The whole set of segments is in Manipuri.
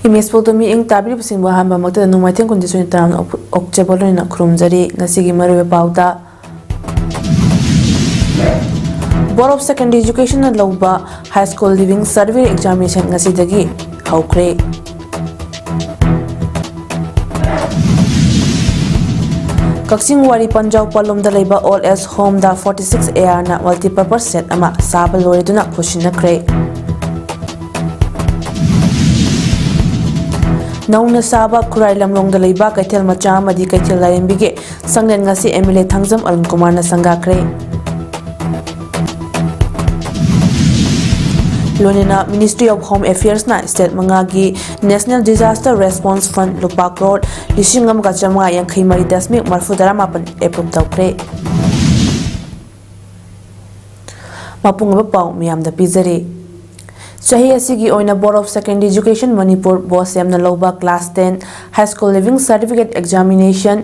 Imespotomi ing tabiri pasingbo hamba makta numaiteng kondisyon taram okjebolo na kurumjari ngasigi maruwe pauda. Board of Secondary Education na lauba High School Living Survey Examination ngasidagi haukre. Kaksing wari Panjau Palom da laiba All As Home da 46 AR na multipurpose set ama saba lori duna pushina kre. Nauna saba kurai lamlong da laiba kaitel macha amadi kaitel lairembige sanglen ngasi MLA Thangjam Arun Kumar na sangga kre. Lonina Ministry of Home Affairs na State Mangagi National Disaster Response Fund Lupa Crore Lishingam Gachamanga Yankhi Mari Dasmik Marfudara Mapan approve tawkre. Mapungaba pau miyam da pizari. Chahi asigi oina Board of Secondary Education Manipur Bosem na lauba Class 10 High School Living Certificate Examination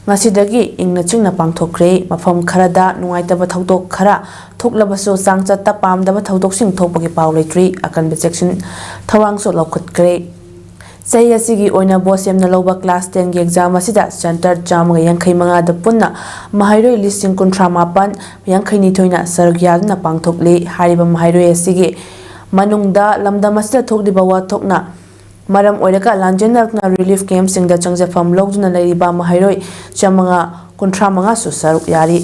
ngasidagi ingna chingna pangthokre mafam kharada nungaitaba thaudok khara thoklabaso sangchatta pamdaba thaudok thokpagi paw leitri akanbe section thawangso lokhutkre sei asigi oina bosem na loba class 10 gi exam asida center jamga yankhai manga da punna mahairoi listing kunthra mapan yankhai ni thoina sargya na pangthokle hariba mahairoi asigi manungda lamdam asida thokdiba wa thokna Maram oiraka lanjenarkna relief camp singda changjafam logduna lairiba mahairoi chamanga kunthra manga su saruk yari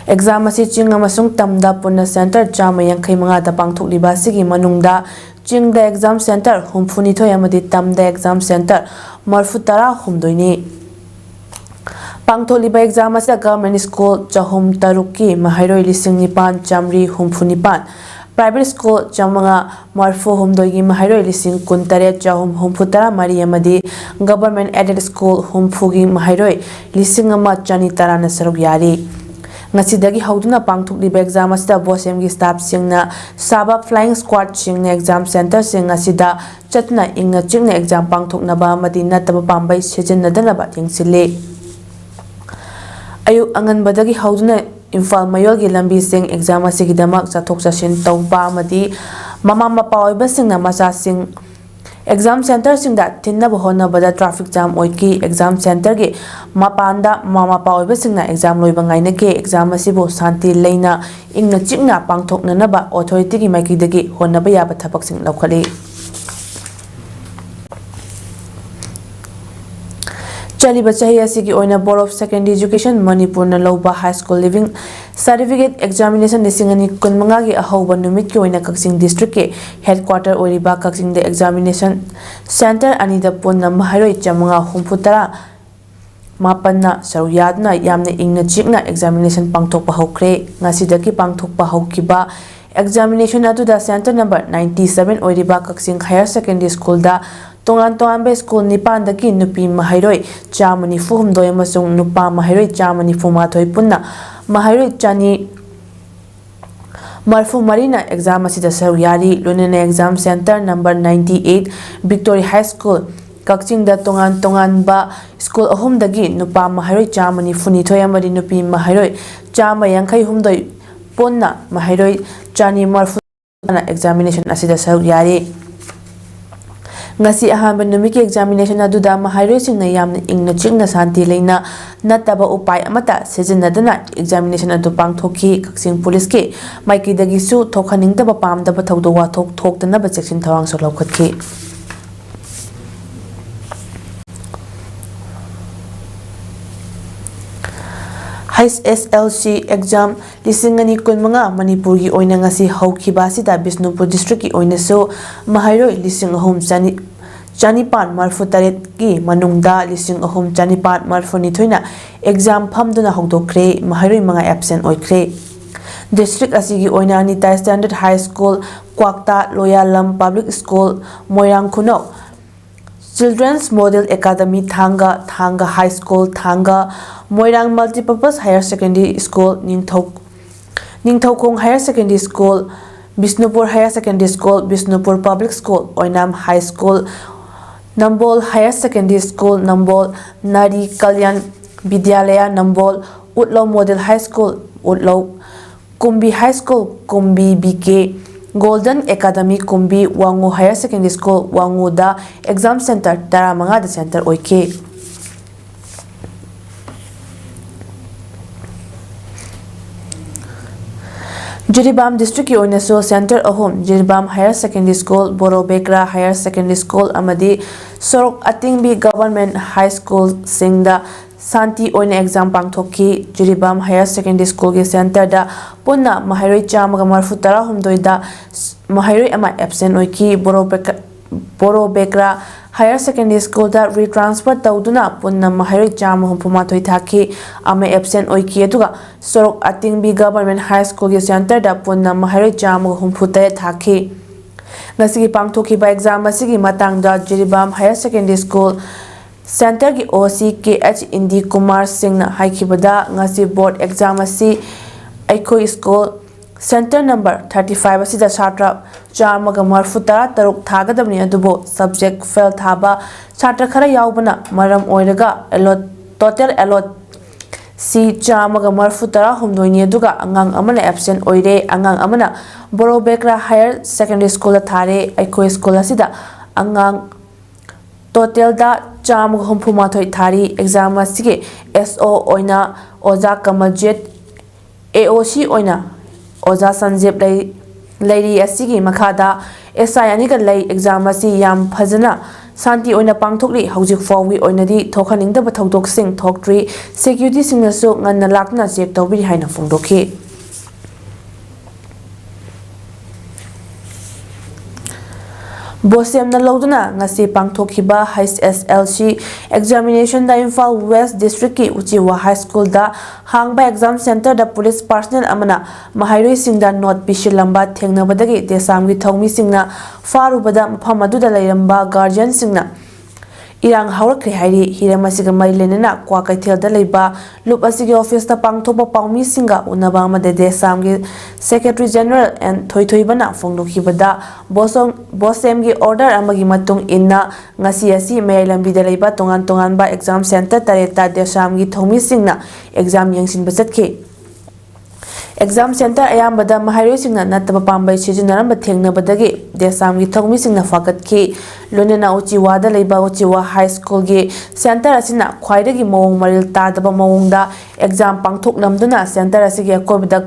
exam asi ching amasung tamda punna center chama yankhai manga da pangthokliba sigi manungda chingda exam center humphuni thoi amadi tamda exam center marfutara humdoini pangthokliba exam asi government school chahum taruki mahairoi lising nipan chamri humphunipan Private School Chamanga Marfo Humdogi Mahairoi Lising Kuntare Chahum Humfutara Mari Amadi Government Aided School Humfugi Mahairoi Lising Ama Chani Tarana Saruk Yari Ngasidagi Hauduna Pangthukliba exam asida Bosemgi staff singna Saba Flying Squad singna exam center sing asida Chatna Ingna Chingna exam Pangthuknaba Amadi Nataba Pambai Sijinnadalaba Yingsile Ayuk Anganbadagi Hauduna Imphal Mayolgi lambi sing exam asigidamak chathok chasin tawba amadi mama mapa oiba singna macha sing exam center singda tinna bohona bada traffic jam oiki exam center gi mapanda mama mapa oiba singna exam loiba ngaina ke exam asibo santi leina ingna chingna pangthokna naba authority gi maiki dagi honaba yaba thapak sing laukhali Chaliba chahi asigi oina Board of Secondary Education Manipur na lauba High School Living Certificate Examination lisingani kunmanga gi ahoba numit ki oina Kaksing District ke headquarter oriba Kaksing the Examination Center anida punna mahairoi chamanga humfutara mapanna saruyadna yamna ingna chikna examination pangthokpa hokre ngasidaki pangthokpa hokiba examination atuda center number 97 oriba Kaksing Higher Secondary School da Tongan Bay School Nipan daki nupi mahairoi chamani fuhum doi amasung nupa mahairoi chamani fumathoi punna mahairoi chani marfu marina exam asida saruyari lunena exam center number 98 Victory High School Kaksing da tongan ba school ahum dagi nupa mahairoi chamani funithoi amadi nupi mahairoi chama yankhai humdoi punna mahairoi chani marfu examination asida saruyari ngasi ahanba numiki examination aduda mahairoi singna yamna ingna chingna santi leina nataba upai amata sejinadana examination adu pangthoki Kaksing police ke maiki dagi su thokhaningdaba pamdaba thawdo wa thoktanaba section thawang so lokhatki SSLC exam lisingani kunmanga Manipur gi oina ngasi haukiba sida Bisnupur district gi oina so mahairoi lising ahum chanipan marfu taret gi manungda lising ahum chanipan marfu ni thoina exam phamduna hongdokre mahairoi manga absent oikre district asigi oina Anita Standard High School Kwakta Loyalam Public School Moirang Khuno Children's Model Academy Thanga High School Thanga Moirang Multipurpose Higher Secondary School Ningthokong Higher Secondary School Bisnupur Higher Secondary School Bisnupur Public School Oinam High School Nambol Higher Secondary School Nambol Nari Kalyan Vidyalaya Nambol Utlo Model High School Utlo Kumbi High School Kumbi BK Golden Academy Kumbi Wangu Higher Secondary School Wangu da exam center 15 da center oike. Jiribam District Oinaso Center Ahom Jiribam Higher Secondary School Borobekra Higher Secondary School Amadi Sorok Atingbi Government High School Singda Santi Oina exam pangthoki Jiribam Higher Secondary School ge center da punna Mahairoi Chamaga Marfutara Humdoida Mahairoi ama absent oiki Borobekra Higher Secondary School da retransfer tauduna punna Mahairoi Chama Humpumathoi thaki ama absent oiki aduga Sorok Atingbi Government High School ge center da punna Mahairoi Chama Humputaya thaki ngasigi pangthoki ba exam asigi matangda Jiribam Higher Secondary School Center ki OCKH Indi Kumar Singh na haikibada ngasi board exam asi Aikoi School Center number 35 asida chatra Chamaga Marfutara taruk thagadabni adubo subject fail thaba chatra khara yaubana maram oiraga total allot si Chamaga Marfutara humdoini aduga angang amana absent oire angang amana Borobekra Higher Secondary School da thare Aikoi School asida angang total da Chamaga Humpumathoi thari exam asige SO oina Oja Kamaljet AOC oina Oja Sanjep Lady asigi makhada SI ani ga lay exam asi yam phajana santi oina pangthokli hojik fawi oina di thokhaningda ba thodok sing thoktree security sing na so nganna lakna check tawbi haina phongdokhi Bosem na lauduna ngasi pangthokiba SSLC examination da Imphal West District ki Uchiwa High School da hangba exam center da police personnel amana Mahairoi singda not pishilamba thengnabadagi desam gi thongmi singna farubada mafam aduda lairamba guardian singna Irang haurakri hairi hiramasiga mailenena kwa kaithel da leiba lup asigi office da pangthoba paumi singa unaba amade desam gi secretary general and thoithoibana phongdokhibada bosem gi order amagi matung inna ngasi asi mailambi da leiba tongan tongan ba exam center tareta desam gi thomi singna exam yengsin basatki exam center ayambada Mahairoi singna nataba pambai sijinaramba thengnabadagi desam gi thongmi singna fakatki lonena Uchiwa da leiba Uchiwa High School gi center asina khwaidagi mawong maril tadaba mawongda exam pangthoknamduna center asigi akobida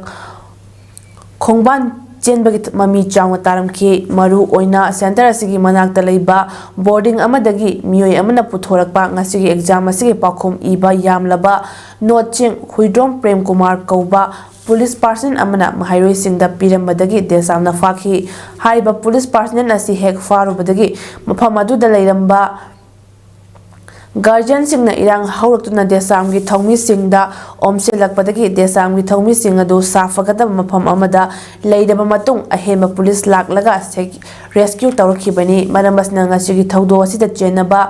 khongban chenbagi mami changwa taramki maru oina center asigi manakta leiba boarding amadagi miyoi amana puthorakpa ngasigi exam asigi pakhum iba yamlaba noching huidrom prem kumar kauba police person amana Mahairoi singda pirambadagi desamna fakhi haiba police person asi hek farubadagi mafam aduda leiramba guardian singna irang hauratuna desam gi thongmi singda omselakpadagi desam gi thongmi sing adu safagada mafam amada leidaba matung ahema police laklaga rescue tawrakhibani marambasna ngasi gi thawdo asida chenaba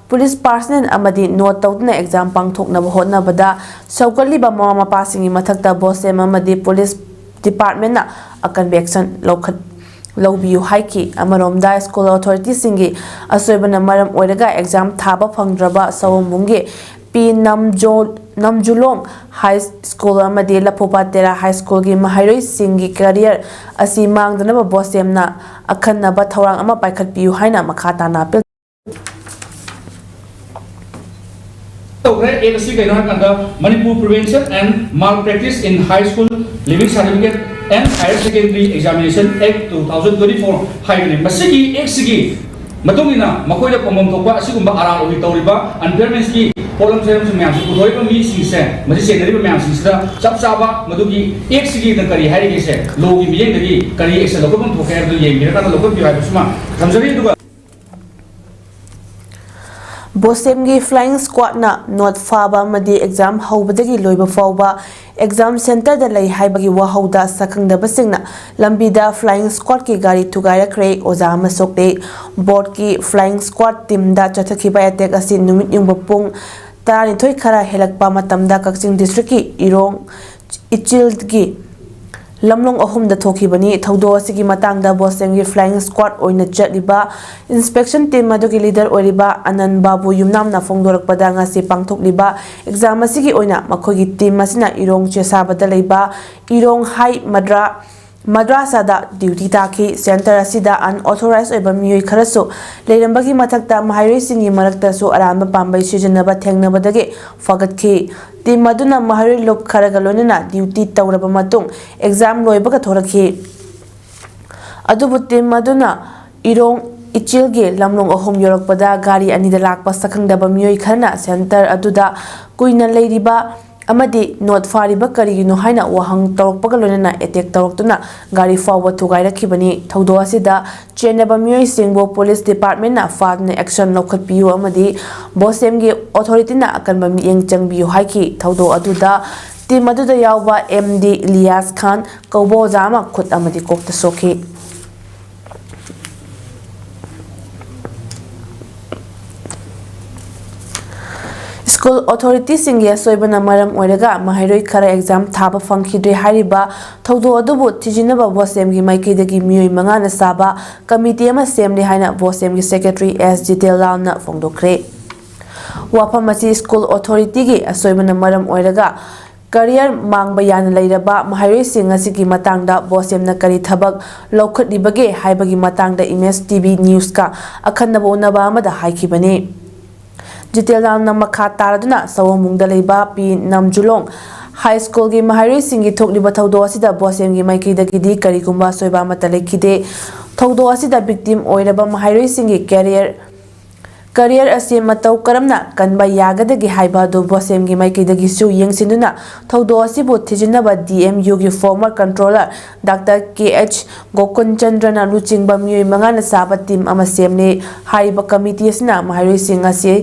police personnel amadi note tawduna exam pangthoknaba hotnabada saukalliba mama pasingi mathakta bosem amadi police department na akan action Lowbiu Haiki Amaromda School Authority Singi Asoibana Maram Oiraga exam Thaba Pangdraba Sawmungi P Namjulong High School Amadi Lapopatera High School gi Mahairoi Singi career Asi Mangdanaba Bosemna Akanaba Thorang Ama Paikat Piu Haina Makata Napil Manipur Prevention and Malpractice in High School Living Certificate and Higher Secondary Examination Act 2024 Haibani Masigi Exigi Matungina Makoya Pomom Topa Sigumba Ara Vitoriba and Permanency Polam Serums Mams Utoiba Mi Singse Masisi Mams Sapsaba Madugi Exigi the Kari Harigese Logi Miendagi Kari Ex Lokum to Fair the Yamira Lokum Piusma Kamsari Bosemgi Flying Squad na not faba madi exam haubadagi loiba fauba exam center da lay haibagi wahauda sakangdaba singna lambida Flying Squad ki gari tugaira kre oza masokde board ki Flying Squad team da chathakiba attack asi numit yung bapung tarani thoi khara helakpa matamda Kakching district ki irong ichildgi Lamlong ahum da thokibani thaudo asigi matangda Bosemgi Flying Squad oina chatliba inspection team adugi leader oriba Anan Babu yumnamna phongdorakpada ngasi pangthokliba exam asigi oina makhogi team asina irong chesabada leiba irong high madra madrasada duty taki center asida unauthorized oiba miyoi kharasu leirambagi mathakta mahairoi singi marakta su aramba pambai sijanaba thengnabadagi fagatki team maduna mahairoi lop kharaga lonina duty tawraba matung exam loibaga thorakhi adubu team maduna irong ichilge lamlong ahom yorakpada gari anida lakpa sakhangdaba miyoi khana center aduda kuina leiriba amadi not fariba karigino haina wahang torokpaga lonena attack toroktuna gari fawa thugairakhibani thaudo asida chenaba miyoi singbo police department na fadne action lokhatpiu amadi bosemgi authority na akanba miyeng changbiu haiki thaudo aduda team aduda yawba MD Ilyas Khan kaubo jama khut amadi kokta sokhi School authorities singia soibana maram oiraga mahairoi khara exam thaba fangkhidre hariba thaudo adubu tijinaba bosem gi maikidagi miyoi manga na saba committee ama semle haina bosem gi secretary SG Telal na fongdokre wapamasi school authority gi asoibana maram oiraga career mangba yana leiraba mahairoi sing asigi matangda bosem na kari thabak lokhadibage haibagi matangda Image TV news ka akhanna bonaba amada haikibani Jitel na makha taraduna sawamungda leiba pi namjulong high school gi mahairoi singi thokliba thaudo asida bosem gi maikidagi di karigumba soiba mata lekhide thaudo asida victim oiraba mahairoi singi career asi matau karamna kanba yagadagi haiba do bosem gi maikidagi su yengsinuna thaudo asibu thijinaba DMU gi former controller Dr. KH Gokunchandra luchingba miyoi mangana saba team ama semne haiba committee asina mahairoi sing asi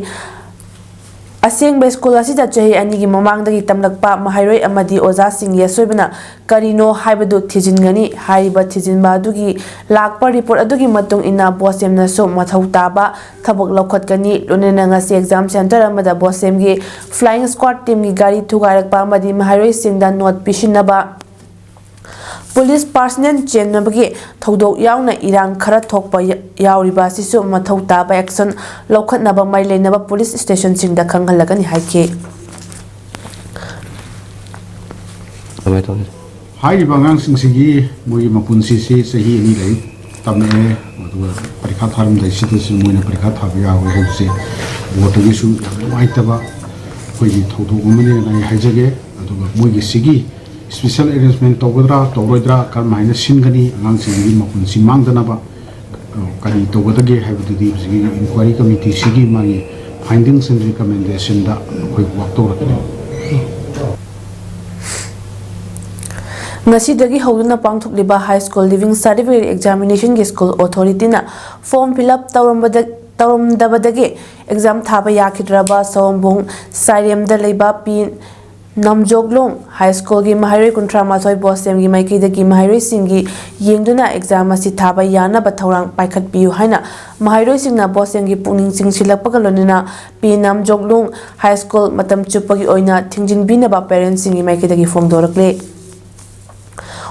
Asing by school asida chahi ani gi mamangdagi tamlakpa mahairoi amadi oza singye soibana karino haibadu thijingani haiba thijinba adugi lakpa report adugi matung ina bosem na so mathau taba thabak lokhatkani lonena ngasi exam center amada bosem gi flying squad team gi gari thugarakpa amadi mahairoi singda note pishinaba Police personnel chenabagi thodok yauna irang khara thokpa yauriba sisu mathau taba action lokhatnaba mai leinaba police station singda khanghalagani haike Hai bangang singsigi moi mapunsi se sahi ni lai tamne adu parikha tharam dai situ si moi na parikha thabya ho se boto gi su mai taba koi gi thodok umane nai haijage adu moi gi sigi special arrangement tawdra tawroidra kal minus singani angang singi mapun simangdana ba kali tawdage habidi sigi inquiry committee sigi magi findings and recommendation da koi work tawra Ngasidagi hoduna pangthokliba high school living certificate examination gi school authority na form fill up tawramdabadagi exam thaba yakhidraba sombung sariam da leiba pin Namjoglong High School gi mahairoi kuntra mathoi bosem gi maikidagi mahairoi singi yengduna exam asi thaba yana ba thorang paikhat piu haina mahairoi singna bosem gi pungning singsilakpaga lonina pi Namjoglong High School matam chupagi oina thingjin bina ba parents singi maikidagi fongdorakle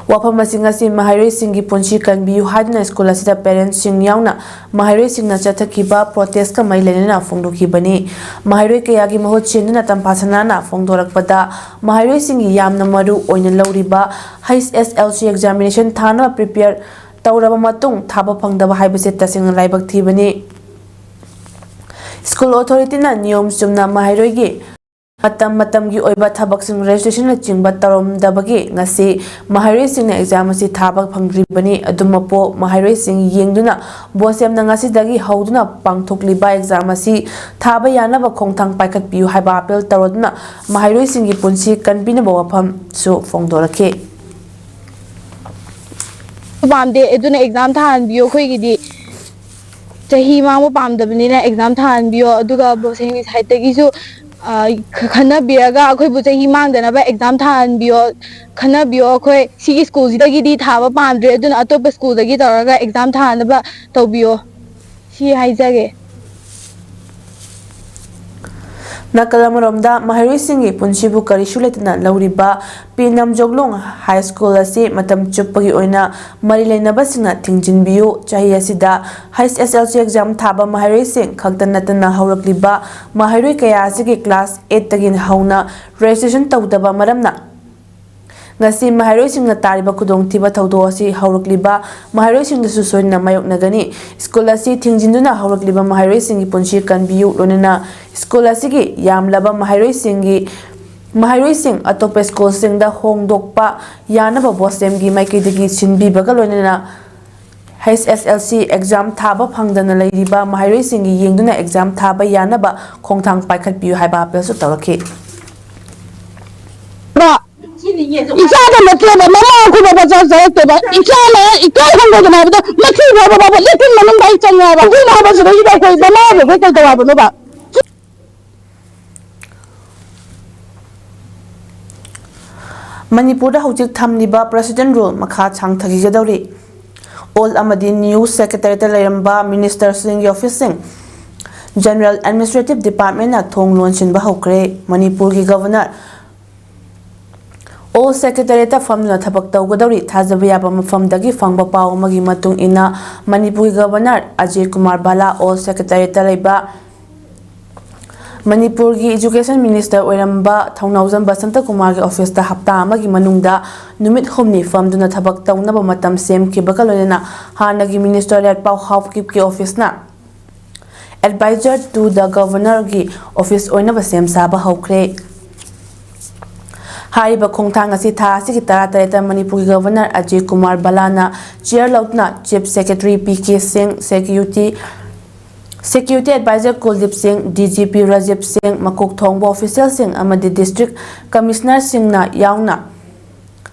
Wapama singasi mahairoi singi punchi kanbiu hadna school asida parents sing yauna mahairoi singna chathakiba protest ka mailenena fongdokibani mahairoi kayagi mahut chenna tampasana na fongdorakpada mahairoi singi yamna maru oina lauriba HSLC examination thana prepare tawraba matung thaba phangdaba haibase tasing laibak thibani school authority na niyom sumna mahairoi gi matam gi oiba thabak sing registration na chingba tarom dabagi ngasi mahairoi sing na exam asi thabak phanggribani adumapo mahairoi sing yengduna bosem na ngasi dagi hauduna pangthokliba exam asi thaba yana ba khongthang paikhat piu haiba apel taroduna mahairoi sing gi punsi kanbina ba wafam su fongdorake pamde eduna exam than biyo khoi gi di chahi ma mo pamdabni na exam than biyo aduga bosem gi side gi su khana biraga akhoi bu chahi mangdana ba exam than biyo khana biyo akhoi sigi school dagi di thaba pamdre aduna atop school dagi taraga exam than ba tawbiyo si haijage Nakalamaromda mahairoi singi punsibu karishuletna lauriba Pinam Joglong High School asi matam chupagi oina mari leinaba singna thingjinbiu chahi asida HSLC exam thaba mahairoi sing khagdanatna haurakliba mahairoi kaya asigi class 8 tagin hauna registration tawdaba maramna ngasi mahairoi tariba khudongthiba thawdok asi haurakliba mahairoi singdasu soina mayoknagani school asi thingjinduna haurakliba mahairoi singi punshi kanbiu lonena school asigi yamlaba mahairoi singi mahairoi sing atope school singda hongdokpa yanaba bosemgi maikidigi sinbibaga lonena HSLC exam thaba phangdana leiriba mahairoi singi yengduna exam thaba yanaba khongthang paikhat piu haiba apel su tawrakhi इचादा मतलब ममा को बाबा जा जाए तो बा इचाला इकाई हम को ना बता मथि बाबा बाबा लेकिन मन भाई चंगा बा कोई ना बस रही बा कोई बना बे तो दवा बनो बा Manipur da hojik thamliba president rule makha changthagi gadawri all amadi new secretary ta leramba minister sing office sing general administrative department na thong lonsin ba hokre Manipur gi governor all secretary ta famna thabak tawgadawri thajaba yaba mafam dagi fangba paw magi matung ina Manipur governor Ajay Kumar Bala all secretary ta leiba Manipur gi education minister oiramba Thaunauzam Basanta Kumar gi office ta hapta amagi manungda numit humni famduna thabak tawnaba matam sem ki bakalonena hanagi ministerial paw half kip ki office na advisor to the governor gi office oinaba sem saba hokre Hariba khongthang asi tha asigi tara Manipur governor Ajay Kumar Balana chair lautna chief secretary PK Singh security advisor Kuldip Singh DGP Rajib Singh makok thongba official Singh amadi district commissioner Singh na yauna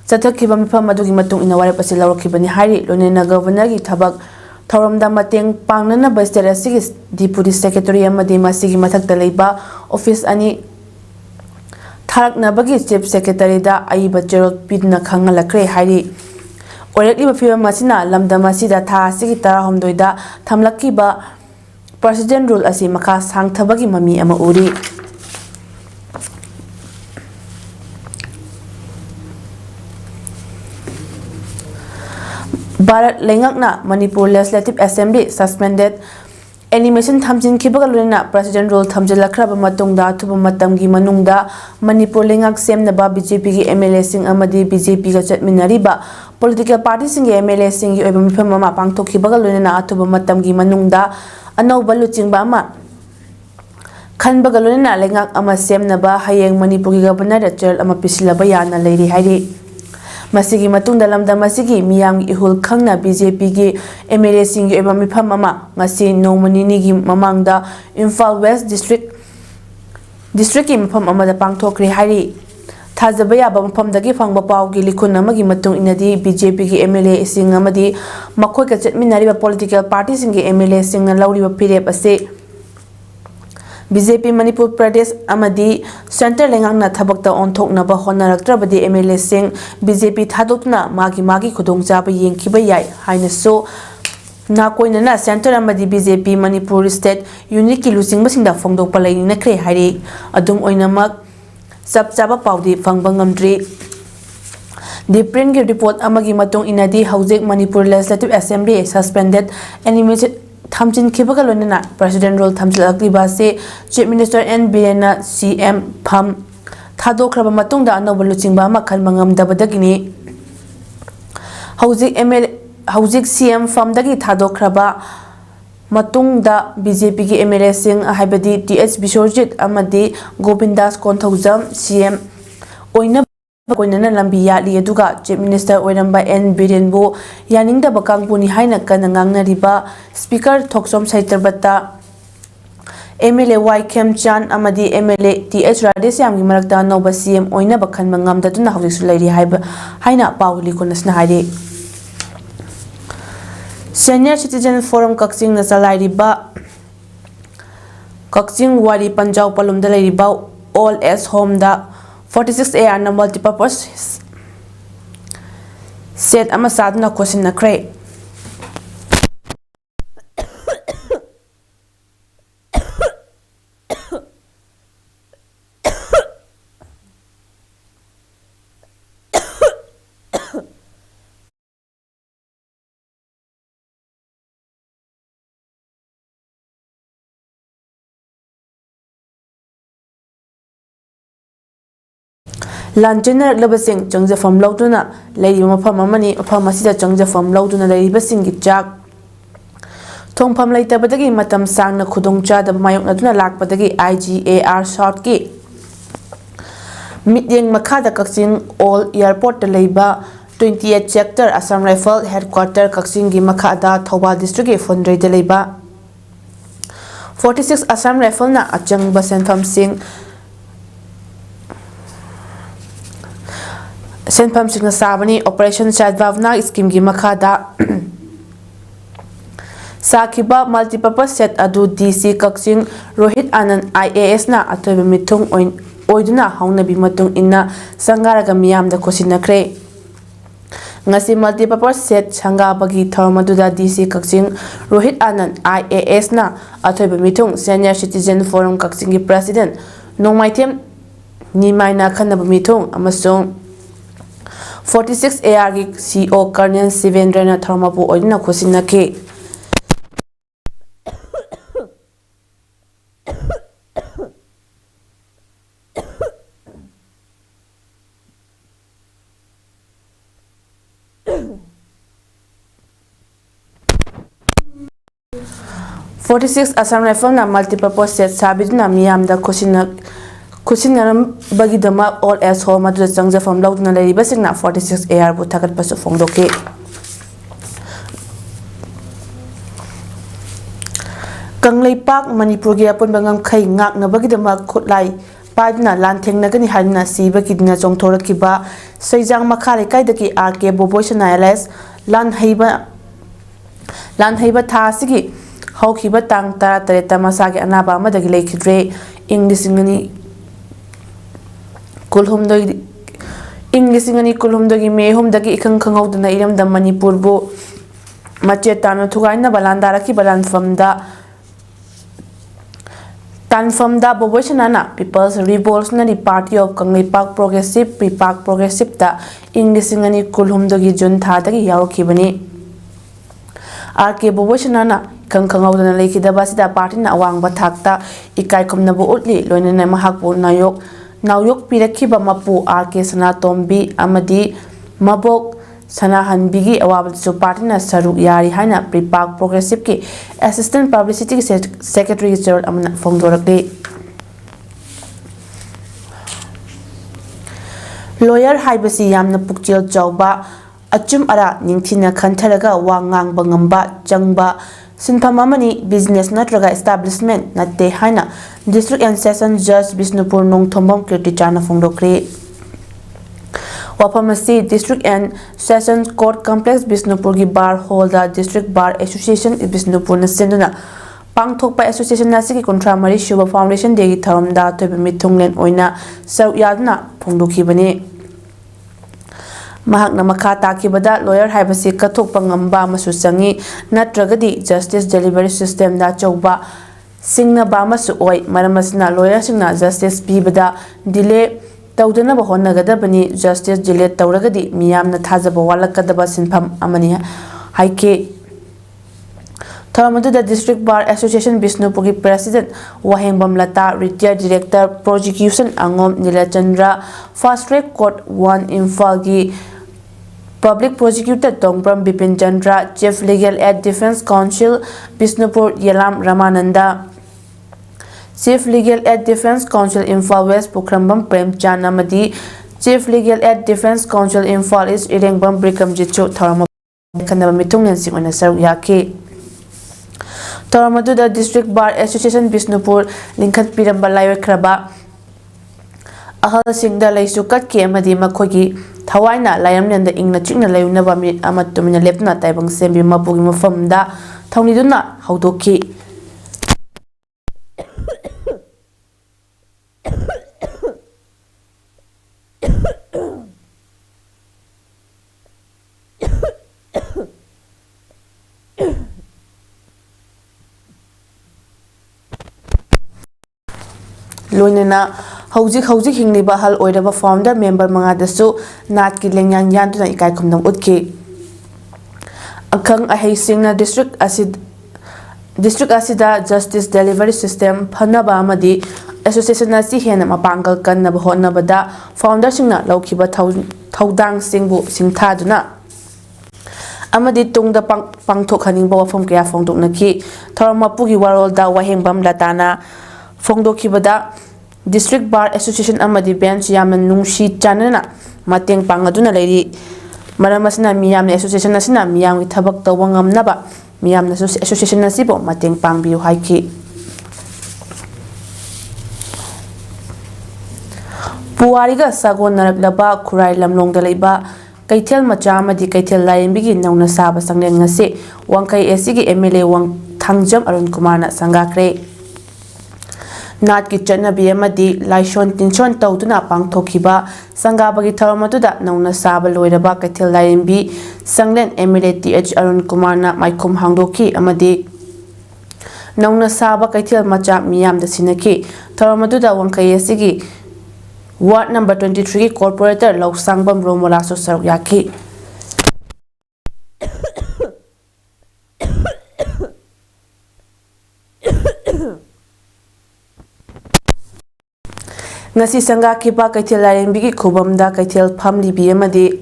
chathakhiba mifam adugi matung ina ware pasi lawrakhibani hari lonena governor gi thabak thoramda mateng pangnana bastar asigi deputy secretary amadi masigi mathakta leiba office ani Tharaknabagi chief secretary da aiba cherot pidna khangalakre hari oirakli fiba masina lamdam asida tha asigi tara homdoida thamlakkiba president rule asi makha sangthabagi mami ama uri Bharat Lengakna Manipur Legislative Assembly suspended animation thamjin khibaga lorena president role thamjilakraba matungda thuba matamgi manungda Manipur lengak semnaba BJP gi MLA sing amadi BJP ga chatminariba political party sing gi MLA sing gi oiba mifam ma pangthokhibaga lorena thuba matamgi manungda anauba luchingba ama khanbaga lorena lengak ama semnaba hayeng Manipur gi governor chair ama pisilaba yana leiri hairi masigi matungda lamda masigi miyam gi ihul khangna BJP gi MLA sing gi eba mifam mama ngasi nomani gi mamangda Imphal West district ki mifam ama da pangthokri hari thajaba yaba mifam dagi fangba paw gi likhun amagi matung inadi BJP gi MLA sing amadi makhoi ka chatminari ba political party sing gi MLA sing na lawri ba pirep ase BJP Manipur Pradesh amadi center lengangna thabakta onthoknaba honaraktrabadi MLA sing BJP thadokna magi khudongchaba yengkhiba yai hainaso na koinana center amadi BJP Manipur state unit ki luchingbasinda phongdokpa lainina kre hari adum oinamak chapchaba pawdi fangbangam-dri Diprin ki report amagi matung inadi haujek Manipur Legislative Assembly suspended animation thamjin khibaga lonena president role thamjilakliba se chief minister N Birena CM pham thadokraba matungda anoba luchingba ma khalmangam dabadagini haujik CM pham dagi thadokraba matungda BJP gi MLA sing haibadi TH Bisorjit amadi Govindas Konthaujam CM oina koinana lambi yali aduga chief minister oiramba N Birenbu yaningda bakangpuni haina kana ngangnariba speaker Thoksom Saitarbata MLA Kem Chan amadi MLA TH Radhesyam gi marakta noba CM oina bakhan mangam daduna hawjiksu leiri haina pawli konasna hairi Senior Citizen Forum Kakching na chalairiba Kakching Wari Panjau Palumda leiriba All S Home da 46A na multipurpose set ama sadna question na kre ꯂꯥꯟꯖꯦꯟꯅꯔꯛꯂꯕꯁꯤꯡ ꯆꯪꯖꯐꯝ ꯂꯧꯗꯨꯅ ꯂꯩꯔꯤꯕ ꯃꯐꯝ ꯑꯃꯅꯤ꯫ ꯃꯐꯝ ꯑꯁꯤꯗ ꯆꯪꯖꯐꯝ ꯂꯧꯗꯨꯅ ꯂꯩꯔꯤꯕꯁꯤꯡꯒꯤ ꯆꯥꯛ ꯊꯣꯡꯐꯝ ꯂꯩꯇꯕꯗꯒꯤ ꯃꯇꯝ ꯁꯥꯡꯅ ꯈꯨꯗꯣꯡꯆꯥꯗꯕ ꯃꯥꯌꯣꯛꯅꯗꯨꯅ ꯂꯥꯛꯄꯗꯒꯤ IGAR Southꯀꯤ ꯃꯤꯠꯌꯦꯡ ꯃꯈꯥꯗ ꯀꯛꯆꯤꯡ ꯑꯣꯜ ꯑꯦꯌꯔꯄꯣꯔꯠꯇ ꯂꯩꯕ 28 ꯁꯦꯛꯇꯔ ꯑꯁꯥꯝ ꯔꯥꯏꯐꯜ ꯍꯦꯗꯀ꯭ꯋꯥꯔꯇꯔ ꯀꯛꯆꯤꯡꯒꯤ ꯃꯈꯥꯗ ꯊꯧꯕꯥꯜ ꯗꯤꯁꯇ꯭ꯔꯤꯛꯀꯤ ꯐꯨꯟꯗ꯭ꯔꯩꯗ ꯂꯩꯕ 46 ꯑꯁꯥꯝ ꯔꯥꯏꯐꯜꯅ ꯑꯆꯪꯕ ꯁꯦꯟꯐꯝꯁꯤꯡꯅ ꯁꯥꯕꯅꯤ꯫ ꯑꯣꯄꯔꯦꯁꯟ ꯁꯗꯚꯥꯕꯅꯥ ꯁ꯭ꯀꯤꯝꯒꯤ ꯃꯈꯥꯗ ꯁꯥꯈꯤꯕ ꯃꯜꯇꯤꯄꯔꯄꯁ ꯁꯦꯠ ꯑꯗꯨ DC ꯀꯛꯆꯤꯡ ꯔꯣꯍꯤꯠ ꯑꯥꯅꯟꯗ IASꯅ ꯑꯊꯣꯏꯕ ꯃꯤꯊꯨꯡ ꯑꯣꯏꯗꯨꯅ ꯍꯧꯅꯕꯤ ꯃꯇꯨꯡ ꯏꯟꯅ ꯁꯪꯒꯥꯔꯒ ꯃꯤꯌꯥꯝꯗ ꯈꯨꯠꯁꯤꯟꯅꯈ꯭ꯔꯦ꯫ ꯉꯁꯤ ꯃꯜꯇꯤꯄꯔꯄꯁ ꯁꯦꯠ ꯁꯪꯒꯥꯕꯒꯤ ꯊꯧꯔꯝ ꯑꯗꯨꯗ DC ꯀꯛꯆꯤꯡ ꯔꯣꯍꯤꯠ ꯑꯥꯅꯟꯗ IASꯅ ꯑꯊꯣꯏꯕ ꯃꯤꯊꯨꯡ ꯁꯦꯅꯤꯌꯔ ꯁꯤꯇꯤꯖꯦꯟ ꯐꯣꯔꯝ ꯀꯛꯆꯤꯡꯒꯤ ꯄ꯭ꯔꯁꯤꯗꯦꯟꯠ ꯅꯣꯡꯃꯥꯏꯊꯦꯝ ꯅꯤꯃꯥꯏꯅ ꯈꯟꯅꯕ ꯃꯤꯊꯨꯡ ꯑꯃꯁꯨꯡ 46 ARꯒꯤ CO ꯀꯔꯅꯦꯜ ꯁꯤꯕꯦꯟꯗ꯭ꯔꯅ ꯊꯧꯔꯝ ꯃꯄꯨ ꯑꯣꯏꯗꯨꯅ ꯈꯨꯠꯁꯤꯟꯅꯈꯤ꯫ ꯑꯁꯥꯝ ꯔꯥꯏꯐꯜꯅ ꯃꯜꯇꯤꯄꯔꯄꯁ ꯁꯦꯠ ꯁꯥꯕꯤꯗꯨꯅ ꯃꯤꯌꯥꯝꯗ ꯈꯨꯠꯁꯤꯟꯅꯔꯝꯕꯒꯤꯗꯃꯛ ꯑꯣꯜ ꯑꯦꯖ ꯍꯣꯝ ꯑꯗꯨꯗ ꯆꯪꯖꯐꯝ ꯂꯧꯗꯨꯅ ꯂꯩꯔꯤꯕꯁꯤꯡꯅ 46 ARꯕꯨ ꯊꯥꯒꯠꯄꯁꯨ ꯐꯣꯡꯗꯣꯛꯈꯤ꯫ ꯀꯪꯂꯩꯄꯥꯛ ꯃꯅꯤꯄꯨꯔꯒꯤ ꯑꯄꯨꯟꯕ ꯉꯝꯈꯩ ꯉꯥꯛꯅꯕꯒꯤꯗꯃꯛ ꯈꯨꯠꯂꯥꯏ ꯄꯥꯏꯗꯨꯅ ꯂꯥꯟꯊꯦꯡꯅꯒꯅꯤ ꯍꯥꯏꯗꯨꯅ ꯁꯤꯕ ꯀꯤꯗꯨꯅ ꯆꯣꯡꯊꯣꯔꯛꯈꯤꯕ ꯁꯩꯖꯥꯡ ꯃꯈꯥ ꯂꯩꯀꯥꯏꯗꯒꯤ RK ꯕꯣꯕꯣꯏ ꯁꯅꯥ ꯑꯦꯂꯥꯏꯟꯁ ꯂꯥꯟꯍꯩꯕ ꯊꯥ ꯑꯁꯤꯒꯤ ꯍꯧꯈꯤꯕ ꯇꯥꯡ 18ꯇ ꯃꯁꯥꯒꯤ ꯑꯅꯥꯕ ꯑꯃꯗꯒꯤ ꯂꯩꯈꯤꯗ꯭ꯔꯦ꯫ ꯏꯪ 2019ꯒꯤ ꯃꯦ 3ꯗꯒꯤ ꯏꯈꯪ ꯈꯪꯍꯧꯗꯅ ꯏꯔꯝꯗꯝ ꯃꯅꯤꯄꯨꯔꯕꯨ ꯃꯆꯦꯠ ꯇꯥꯅ ꯊꯨꯒꯥꯏꯅꯕ ꯂꯥꯟꯗꯥꯔꯛꯈꯤꯕ ꯇꯥꯟꯐꯝꯗ ꯕꯣꯕꯣꯏ ꯁꯅꯥꯅ people's revolutionary party of Kangleipak progressive ꯏꯪ 2019ꯒꯤ ꯖꯨꯟ ꯊꯥꯗꯒꯤ ꯌꯥꯎꯔꯛꯈꯤꯕꯅꯤ꯫ RK ꯕꯣꯕꯣꯏ ꯁꯅꯥꯅ ꯏꯈꯪ ꯈꯪꯍꯧꯗꯅ ꯂꯩꯈꯤꯗꯕ ꯑꯁꯤꯗ ꯄꯥꯔꯇꯤꯅ ꯑꯋꯥꯡꯕ ꯊꯥꯛꯇ ꯏꯀꯥꯏ ꯈꯨꯝꯅꯕ ꯎꯠꯂꯤ꯫ ꯂꯣꯏꯅꯅ ꯃꯍꯥꯛꯄꯨ ꯅꯥꯌꯣꯛꯄꯤꯔꯛꯈꯤꯕ ꯃꯄꯨ RK ꯁꯅꯥꯇꯣꯝꯕꯤ ꯑꯃꯗꯤ ꯃꯕꯣꯛ ꯁꯅꯥꯍꯟꯕꯤꯒꯤ ꯑꯋꯥꯕꯗꯁꯨ ꯄꯥꯔꯇꯤꯅ ꯁꯔꯨꯛ ꯌꯥꯔꯤ ꯍꯥꯏꯅ ꯄ꯭ꯔꯤꯄꯥꯛ ꯄ꯭ꯔꯣꯒ꯭ꯔꯦꯁꯤꯞꯀꯤ ꯑꯦꯁꯤꯁꯇꯦꯟꯠ ꯄꯕ꯭ꯂꯤꯁꯤꯇꯤ ꯁꯦꯀ꯭ꯔꯦꯇꯔꯤ ꯖꯦꯅꯔꯦꯜ ꯑꯃꯅ ꯐꯣꯡꯗꯣꯔꯛꯂꯤ꯫ ꯂꯣꯌꯔ ꯍꯥꯏꯕꯁꯤ ꯌꯥꯝꯅ ꯄꯨꯛꯆꯦꯜ ꯆꯥꯎꯕ, ꯑꯆꯨꯝ ꯑꯔꯥ ꯅꯤꯡꯊꯤꯅ ꯈꯟꯊꯔꯒ ꯋꯥ ꯉꯥꯡꯕ ꯉꯝꯕ ꯆꯪꯕ ꯁꯤꯟꯐꯝ ꯑꯃꯅꯤ, ꯕꯤꯖꯤꯅꯦꯁ ꯅꯠꯇ꯭ꯔꯒ ꯏꯁꯇꯥꯕ꯭ꯂꯤꯁꯃꯦꯟꯠ ꯅꯠꯇꯦ ꯍꯥꯏꯅ ꯗꯤꯁꯇ꯭ꯔꯤꯛ ꯑꯦꯟড ꯁꯦꯁꯟ ꯖꯖ ꯕꯤꯁꯅꯨꯄꯨꯔ ꯅꯣꯡꯊꯣꯝꯕꯝ ꯀꯤꯔꯇꯤꯆꯥꯔꯅ ꯐꯣꯡꯗꯣꯛꯈ꯭ꯔꯦ꯫ ꯋꯥꯐꯝ ꯑꯁꯤ district and session court complex ꯕꯤꯁꯅꯨꯄꯨꯔꯒꯤ ꯕꯥꯔ ꯍꯣꯜꯗ ꯗꯤꯁꯇ꯭ꯔꯤꯛ ꯕꯥꯔ ꯑꯦꯁꯣꯁꯤꯌꯦꯁꯟ ꯕꯤꯁꯅꯨꯄꯨꯔꯅ ꯁꯤꯟꯗꯨꯅ ꯄꯥꯡꯊꯣꯛꯄ ꯑꯦꯁꯣꯁꯤꯌꯦꯁꯟ ꯑꯁꯤꯒꯤ 33 ꯁꯨꯕ ꯐꯥꯎꯟꯗꯦꯁꯟ ꯗꯦꯒꯤ ꯊꯧꯔꯝꯗ ꯑꯊꯣꯏꯕ ꯃꯤꯊꯨꯡꯂꯦꯟ ꯑꯣꯏꯅ ꯁꯔꯨꯛ ꯌꯥꯗꯨꯅ ꯐꯣꯡꯗꯣꯛꯈꯤꯕꯅꯤ꯫ ꯃꯍꯥꯛꯅ ꯃꯈꯥ ꯇꯥꯈꯤꯕꯗ ꯂꯣꯌꯔ ꯍꯥꯏꯕꯁꯤ ꯀꯠꯊꯣꯛꯄ ꯉꯝꯕ ꯑꯃꯁꯨ ꯆꯪꯏ, ꯅꯠꯇ꯭ꯔꯒꯗꯤ ꯖꯁꯇꯤꯁ ꯗꯦꯂꯤꯚꯔꯤ ꯁꯤꯁꯇꯦꯝꯗ ꯑꯆꯧꯕ ꯁꯤꯡꯅꯕ ꯑꯃꯁꯨ ꯑꯣꯏ꯫ ꯃꯔꯝ ꯑꯁꯤꯅ ꯂꯣꯌꯔꯁꯤꯡꯅ ꯖꯁꯇꯤꯁ ꯄꯤꯕꯗ ꯗꯤꯂꯦ ꯇꯧꯗꯅꯕ ꯍꯣꯠꯅꯒꯗꯕꯅꯤ꯫ ꯖꯁꯇꯤꯁ ꯗꯤꯂꯦ ꯇꯧꯔꯒꯗꯤ ꯃꯤꯌꯥꯝꯅ ꯊꯥꯖꯕ ꯋꯥꯠꯂꯛꯀꯗꯕ ꯁꯤꯟꯐꯝ ꯑꯃꯅꯤ ꯍꯥꯏꯈꯤ꯫ ꯊꯧꯔꯝ ꯑꯗꯨꯗ ꯗꯤꯁꯇ꯭ꯔꯤꯛ ꯕꯥꯔ ꯑꯦꯁꯣꯁꯤꯌꯦꯁꯟ ꯕꯤꯁꯅꯨꯄꯨꯔꯒꯤ president Wahengbam Lata, retired director prosecution ꯑꯉꯣꯝ ꯅꯤꯂꯆꯟꯗ꯭ꯔ, ꯐꯥꯁꯠ ꯇ꯭ꯔꯦꯛ ꯀꯣꯔꯠ 1 ꯏꯝꯐꯥꯜꯒꯤ public prosecutor Tongbram Bipin Chandra, chief legal aid defence counsel Bishnupur Yelam Ramananda, chief legal aid defence counsel Imphal west Pukhrambam Premchand ꯑꯃꯗꯤ chief legal aid defence counsel Imphal east Irengbam ꯕꯤꯀ꯭ꯔꯝꯖꯤꯠꯁꯨ ꯊꯧꯔꯝ ꯑꯗꯨꯗ ꯈꯟꯅꯕ ꯃꯤꯊꯨꯡꯂꯦꯟꯁꯤꯡ ꯑꯣꯏꯅ ꯁꯔꯨꯛ ꯌꯥꯈꯤ꯫ ꯊꯧꯔꯝ ꯑꯗꯨꯗ ꯗꯤꯁꯇ꯭ꯔꯤꯛ ꯕꯥꯔ ꯑꯦꯁꯣꯁꯤꯌꯦꯁꯟ ꯕꯤꯁꯅꯨꯄꯨꯔ ꯂꯤꯡꯈꯠꯄꯤꯔꯝꯕ ꯂꯥꯏꯑꯣꯏꯈ꯭ꯔꯕ ꯑꯍꯜꯁꯤꯡꯗ ꯂꯩꯁꯨ ꯀꯠꯈꯤ ꯑꯃꯗꯤ ꯃꯈꯣꯏꯒꯤ ꯊꯋꯥꯏꯅ ꯂꯥꯏꯔꯝꯂꯦꯟꯗ ꯏꯪꯅ ꯆꯤꯛꯅ ꯂꯩꯔꯨꯅꯕ ꯃꯤꯅꯤꯠ ꯑꯃ ꯇꯨꯃꯤꯟꯅ ꯂꯦꯞꯇꯨꯅ ꯇꯥꯏꯕꯪ ꯁꯦꯝꯕꯤꯕ ꯃꯄꯨꯒꯤ ꯃꯐꯝꯗ ꯊꯧꯅꯤꯗꯨꯅ ꯍꯧꯗꯣꯛꯈꯤ꯫ ꯂꯣꯏꯅꯅ ꯍꯧꯖꯤꯛ ꯍꯤꯡꯂꯤꯕ ꯑꯍꯜ ꯑꯣꯏꯔꯕ ꯐꯥꯎꯟꯗꯔ ꯃꯦꯝꯕꯔ 5ꯗꯁꯨ ꯅꯥꯠꯀꯤ ꯂꯦꯡꯌꯥꯟ ꯌꯥꯟꯗꯨꯅ ꯏꯀꯥꯏ ꯈꯨꯝꯅꯕ ꯎꯠꯈꯤ꯫ ꯑꯈꯪ ꯑꯍꯩꯁꯤꯡꯅ district asida justice delivery system phanaba amadi association asi hena mapangal kannaba hotnabada founder singna laukiba thaudang singbu singthaduna amadi tungda pangthok haningba wafam kya phongdoknaki thoramapugi warolda wahengbam latana phongdokhibada district bar association amadi bench yamna nungshi chanana mateng pangaduna leiri maramasna miyamna association asina miyamgi thabak tawangam naba miyamna association asibo mateng pangbiu haiki puariga sagon naraklaba khurai lamlongda leiba kaithel macha amadi kaithel layenbigi nauna saba sanglen ngase wangkai esigi MLA wang thangjam arun kumarna sangakre nat ki chanabi amadi laishon tinchon tawduna pangthokhiba sangabagi tharamatuda nauna saba loiraba kaithel layenbi sanglen MLA TH arun kumarna maikum hangdoki amadi nauna saba kaithel macha miyamda sinaki tharamatuda wangkai esigi Ward number 23 Corporator Lausangbam Romolaso Saryaki. Ngasi Sangaki ba Kaithel Layenbigi Kubamda Kaithel Pamli Biamadi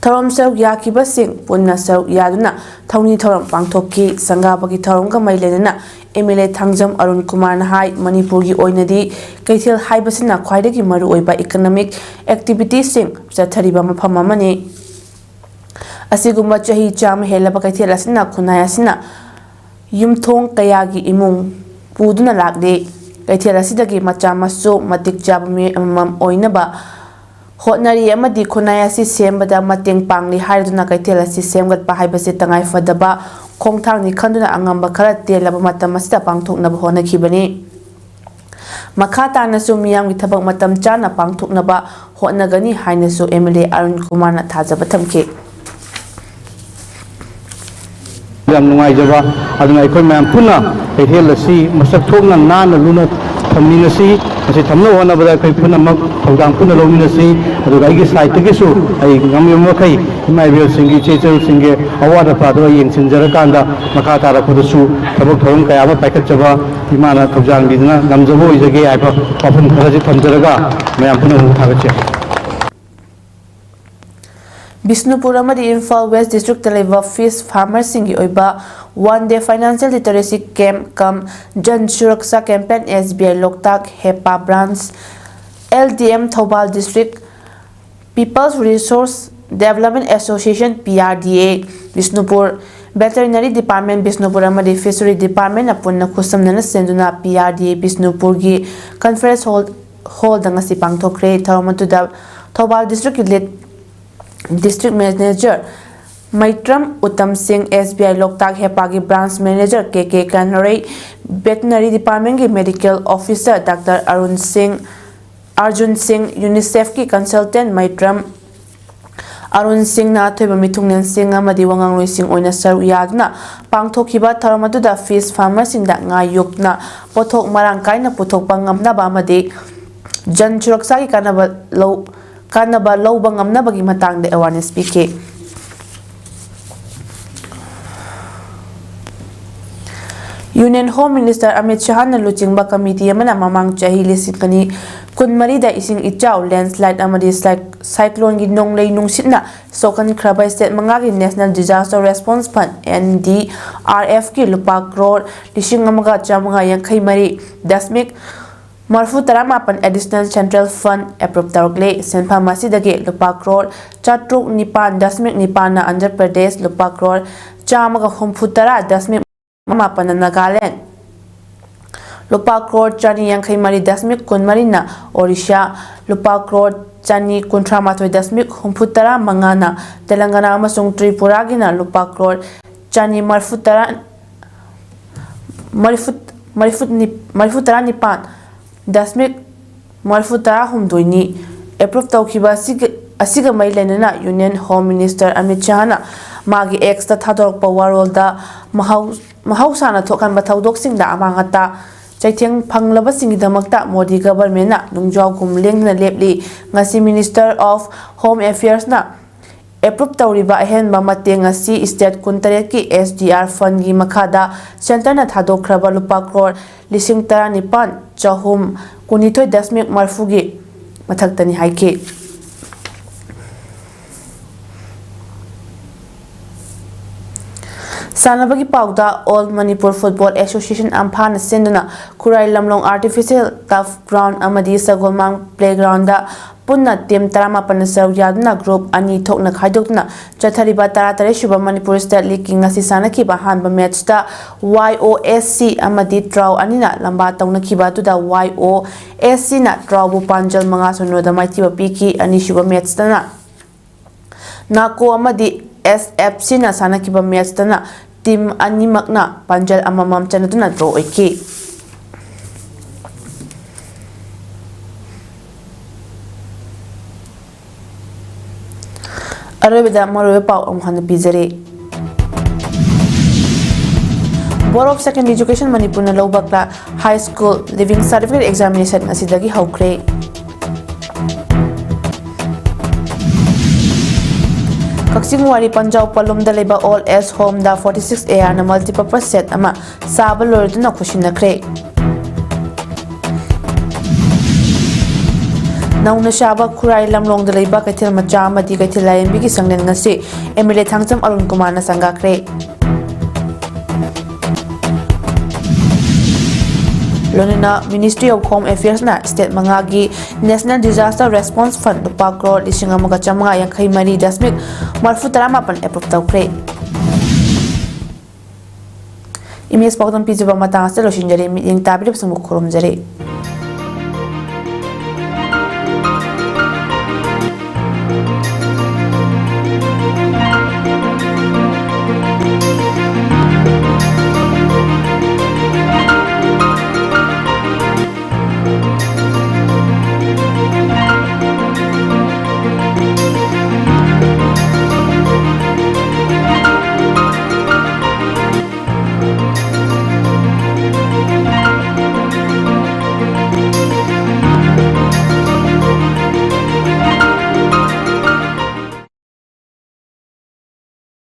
Thorom Saryaki Basing Punna Saryaduna Tawni Thorom Pangthoki Sangabagi Thorom Gamailenana MLA Thangjam Arun Kumar Nahai Manipurgi Oinadi Kaithel Haibasina Khwaidagi Maru Oiba Economic Activities Sing Chathariba Mafam Amani Asigumba Chahi Cham Helaba Kaithel Asina Khunai Asina Yumthong Kayagi Imung Puduna Lakde Kaithel Asidagi Macha Masu Matik Jabami Amam Oinaba Hotnari amadi khunai asi sembada mateng pangli haiduna kaithel asi semgat pa haibase tangai fadaba khongthang ni khanduna angamba khara telaba matam asida pangthoknaba honakhibani makhata nasu miyam gi thabak matam chana pangthoknaba hotnagani hainasu MLA Arun Kumar na thajaba thamke yam nungai jaba aduna ikoi mayam puna kaithel asi masak thokna nana luna thamminasi asi thamno hona bada kai puna mak thawdang puna lominasi aduga igi site gisu ai ngamyam kai imai bel singi chechel singe award pa do yeng sinjara kanda makha tara khodasu thabak thorum kaya ba paikat jaba imana thawjang bidna namjabo ijage ai pa pafum kharaji thamjaraga mayam puna thagache Bisnupur amadi Imphal West District Taleva Fish Farmers Singi Oiba One Day Financial Literacy Camp Kam Jan Suraksa Campaign SBI Loktak HEPA Branch LDM Thobal District People's Resource Development Association PRDA Bisnupur Veterinary Department Bisnupur amadi Fishery Department apunna khusamnana senduna PRDA Bisnupur gi Conference Hall dangasi pangthokre tharamatuda Thobal District District Manager Maitram Uttam Singh SBI Loktak Hepagi Branch Manager KK Kanharai Veterinary Department ki Medical Officer Dr. Arjun Singh UNICEF ki Consultant Maitram Arun Singh na thoiba mithungnen Singh amadi wangangloi Singh oina saru yadna pangthokhiba tharamatuda fish farmer singda nga yukna pothok marang kaina pothok pangamna ba amadi jan suraksa ki kanaba lawba ngamnabagi matangda awareness pike Union Home Minister Amit Shah na luchingba committee amana mamang chahi lisingkani kunmari da ising ichaw landslide amadi cyclone gi nonglei nungsitna sokan khrabai state mangagi National Disaster Response Fund NDRF ki lupa crore lising amaga chamanga yankhai mari dasmik Marfu Taramapan Additional Central Fund approved Tarokle Senpa Masidage Lupa crore Chatruk Nipan Dasmik Nipana Andhra Pradesh Lupa crore Chamaga Humputara Dasmik Mamapana Nagaland Lupa crore Chani Yankai Mari Dasmik Kunmarina Orisha Lupa crore Chani Kuntramatoi Dasmik Humputara Mangana Telangana Amasung Tripuragina Lupa crore Chani Marifutara Nipan Dasmik Marfuta Humdoini approved Taukiba Asiga Mailenana Union Home Minister Amit Shahna Magi extra Tadok Powarolda Mahausana Tokan Bataudoxing da Amangata Chaiteng Panglabasing Damakta Modi government Nungjaw Gumling na Lepli Ngasi Minister of Home Affairs na Approve tawriba ahenba mateng asi state kuntaret ki SDR fund gi makhada center na thadokraba lupa crore lising taranipan chahum kunithoi dasmik marfugi mathaktani haike Sanabagi Pauda All Manipur Football Association Ampana Sinduna Kurai Lamlong Artificial Turf Ground Amadi Sagomang Playground da Punna Team Tarama Panasau Yaduna Group Ani Tokna Khaidukna Chathariba Taratare Shuba Manipur State League ngasi sana kiba hanba match da YOSC Amadi Draw Anina Lamba Tawna kiba tu da YOSC na Draw bu Panjal Manga Sono da Maiti Piki Ani Shuba match dana Nako Amadi SFC na sana kiba match dana Team Animakna Panjal Amamam Chanaduna draw oike. Arabida Maru Pau Amhan Pizere Board of Secondary Education Manipur na Lobakla High School Living Certificate Examination asidagi haukre. Kaksing wari Panjau Palum Daleba All S Home da 46 AR na multipurpose set ama saba lordo na kushin na kre. Nauna Shaba Kurai Lamlong Daleba Katil Majama di Katila and Bigi Sanglen Nasi Emile Tangtam Arun Kumana Sanga kre. Lonina Ministry of Home Affairs na State Mangagi National Disaster Response Fund lupa crore lising amaga chamanga yang kai mari dasmik marfu taramapan approve tawkre. Imes PAODAM pijuba matang sa losin jari meeting tabirip sumuk kurum jari.